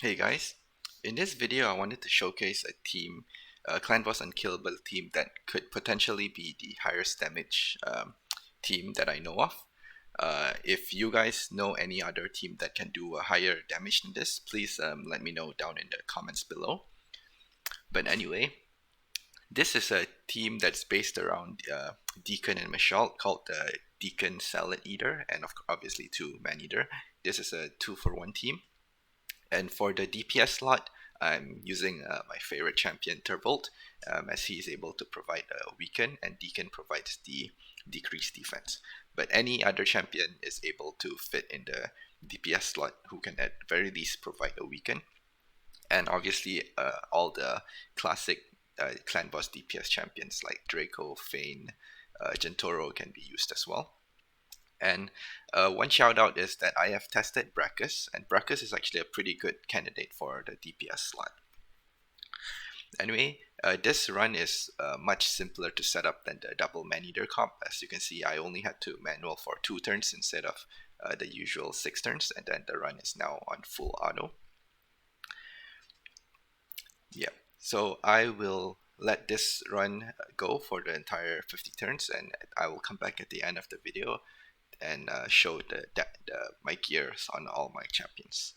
Hey guys, in this video I wanted to showcase a team, a Clan Boss Unkillable team that could potentially be the highest damage team that I know of. If you guys know any other team that can do a higher damage than this, please let me know down in the comments below. But anyway, this is a team that's based around Deacon and Michelle called the DeaconSaladEater and obviously two Man-Eater. This is a 2-for-1 team. And for the DPS slot, I'm using my favorite champion, Turvold, as he is able to provide a weaken, and Deacon provides the decreased defense. But any other champion is able to fit in the DPS slot, who can at very least provide a weaken. And obviously, all the classic clan boss DPS champions like Draco, Fane, Gentoro can be used as well. And one shout out is that I have tested Brackus, and Brackus is actually a pretty good candidate for the DPS slot. Anyway, this run is much simpler to set up than the double Man-Eater comp. As you can see, I only had to manual for 2 turns instead of the usual 6 turns, and then the run is now on full auto. Yeah, so I will let this run go for the entire 50 turns, and I will come back at the end of the video and show my gears on all my champions.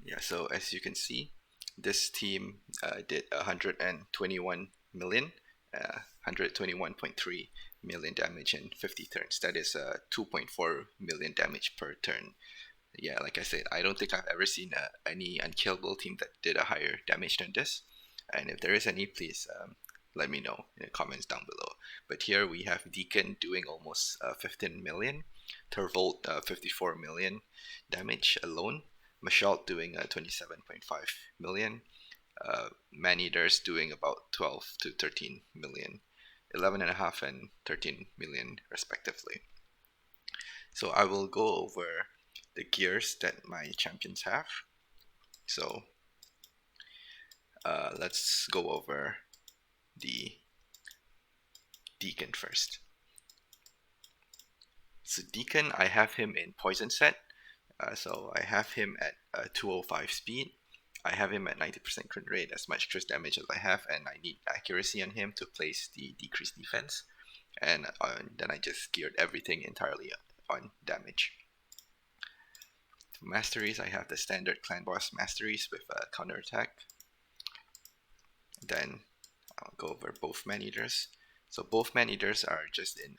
Yeah, so as you can see, this team did 121 million, 121.3 million damage in 50 turns. That is 2.4 million damage per turn. Yeah, like I said, I don't think I've ever seen any unkillable team that did a higher damage than this. And if there is any, please let me know in the comments down below. But here we have Deacon doing almost 15 million, Turvold 54 million damage alone, Mashalt doing 27.5 million, Maneaters doing about 12 to 13 million, 11.5 and 13 million respectively. So I will go over the gears that my champions have. So let's go over the Deacon first. So Deacon, I have him in poison set. So I have him at 205 speed. I have him at 90% crit rate, as much crit damage as I have, and I need accuracy on him to place the decreased defense. And then I just geared everything entirely on damage. For masteries, I have the standard clan boss masteries with counter attack. Then I'll go over both man-eaters. So both man-eaters are just in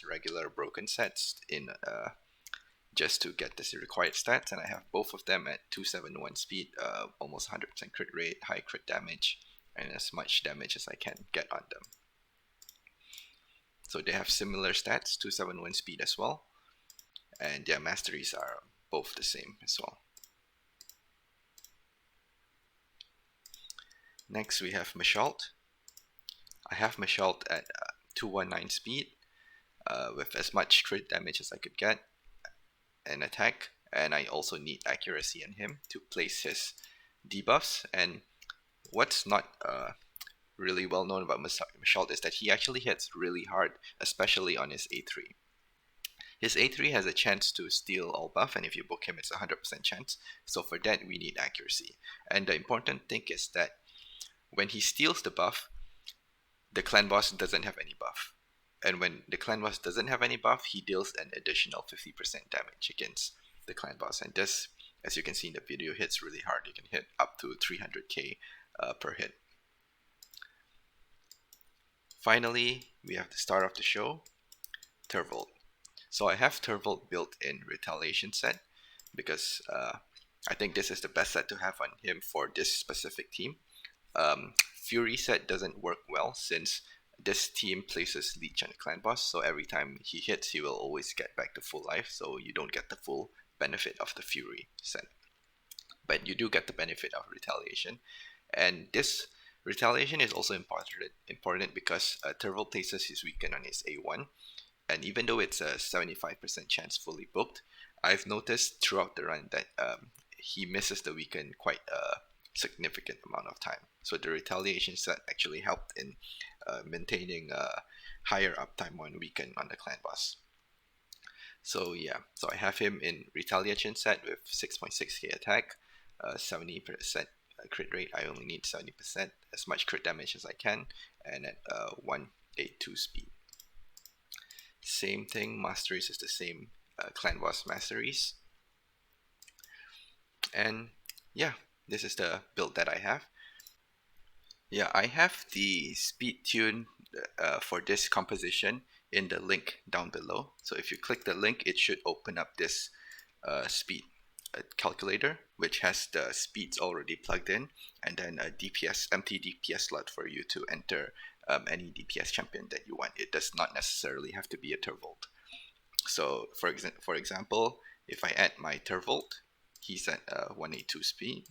regular broken sets in just to get the required stats, and I have both of them at 271 speed, almost 100% crit rate, high crit damage, and as much damage as I can get on them. So they have similar stats, 271 speed as well, and their masteries are both the same as well. Next we have Mashalt. I have Mashalt at 219 speed with as much crit damage as I could get and attack, and I also need accuracy on him to place his debuffs. And what's not really well known about Mashalt is that he actually hits really hard, especially on his A3. His A3 has a chance to steal all buff, and if you book him, it's a 100% chance. So for that, we need accuracy. And the important thing is that when he steals the buff, the clan boss doesn't have any buff. And when the clan boss doesn't have any buff, he deals an additional 50% damage against the clan boss. And this, as you can see in the video, hits really hard. You can hit up to 300k per hit. Finally, we have the star of the show, Turvold. So I have Turvold built in Retaliation set because I think this is the best set to have on him for this specific team. Fury set doesn't work well since this team places Leech on the clan boss, so every time he hits, he will always get back to full life, so you don't get the full benefit of the Fury set. But you do get the benefit of Retaliation, and this Retaliation is also important because Turvold places his weaken on his A1, and even though it's a 75% chance fully booked, I've noticed throughout the run that he misses the weaken quite a significant amount of time. So the Retaliation set actually helped in maintaining a higher uptime on weaken on the clan boss. So yeah, so I have him in Retaliation set with 6.6k attack, 70% crit rate. I only need 70%, as much crit damage as I can, and at 182 speed. Same thing, masteries is the same clan boss masteries. And yeah, this is the build that I have. Yeah, I have the speed tune for this composition in the link down below. So if you click the link, it should open up this speed calculator, which has the speeds already plugged in, and then a DPS, empty DPS slot for you to enter any DPS champion that you want. It does not necessarily have to be a Turvold. So for example, if I add my Turvold, he's at 182 speed.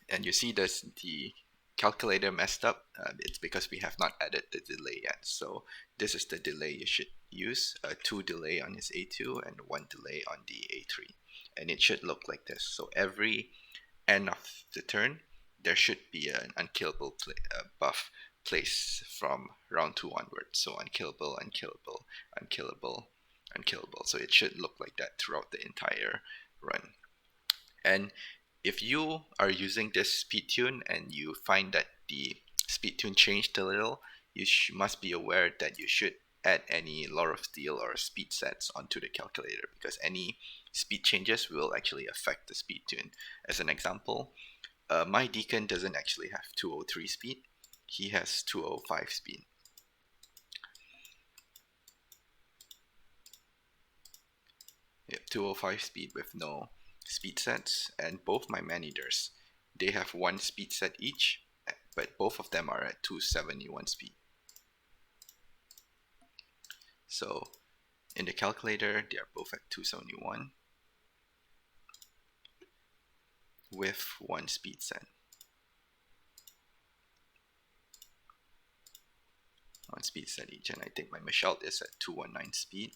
And you see this, the calculator messed up. It's because we have not added the delay yet. So this is the delay you should use, 2 delay on his A2 and 1 delay on the A3. And it should look like this. So every end of the turn, there should be an unkillable buff placed from round 2 onwards. So unkillable, unkillable, unkillable, unkillable. So it should look like that throughout the entire run. And if you are using this speed tune and you find that the speed tune changed a little, you must be aware that you should add any Lore of Steel or speed sets onto the calculator, because any speed changes will actually affect the speed tune. As an example, my Deacon doesn't actually have 203 speed, he has 205 speed. Yep, 205 speed with no speed sets, and both my man-eaters, they have one speed set each, but both of them are at 271 speed. So in the calculator, they are both at 271 with one speed set. One speed set each, and I think my Michelle is at 219 speed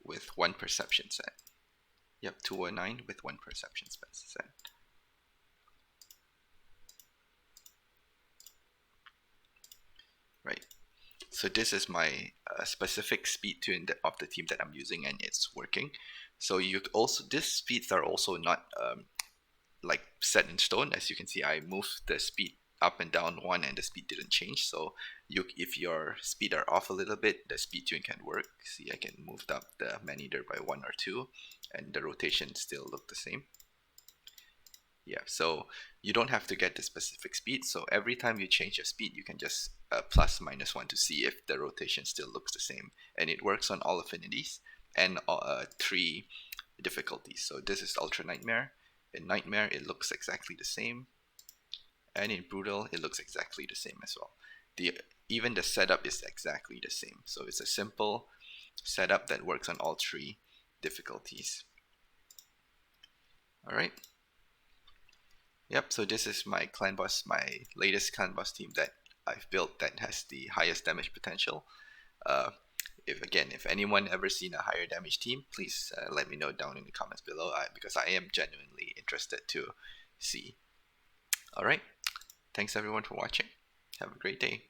with one perception set. Yep, 219 with one perception set. Right. So this is my specific speed tune of the team that I'm using, and it's working. So you also, these speeds are also not like set in stone. As you can see, I moved the speed up and down one, and the speed didn't change. So if your speed are off a little bit, the speed tune can work. See, I can move up the man-eater by 1 or 2, and the rotation still look the same. Yeah, so you don't have to get the specific speed. So every time you change your speed, you can just plus minus 1 to see if the rotation still looks the same. And it works on all affinities and 3 difficulties. So this is Ultra Nightmare. In Nightmare, it looks exactly the same. And in Brutal, it looks exactly the same as well. Even the setup is exactly the same. So it's a simple setup that works on all 3 difficulties. Alright. Yep, so this is my clan boss, my latest clan boss team that I've built that has the highest damage potential. If anyone ever seen a higher damage team, please let me know down in the comments below, because I am genuinely interested to see. Alright, thanks everyone for watching. Have a great day.